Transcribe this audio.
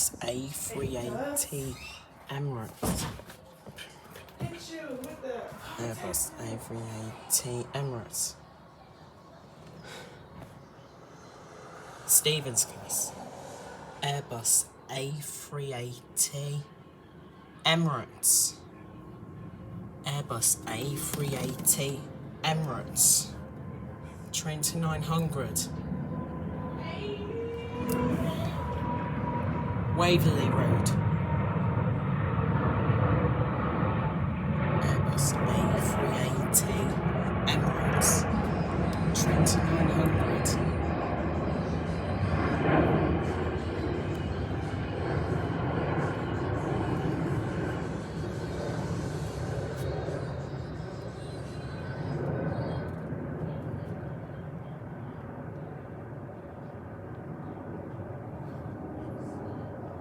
Airbus A380 Emirates. Airbus A380 Emirates. Stevens class. Airbus A380 Emirates. Airbus A380 Emirates. Train to 900. Waverley Road.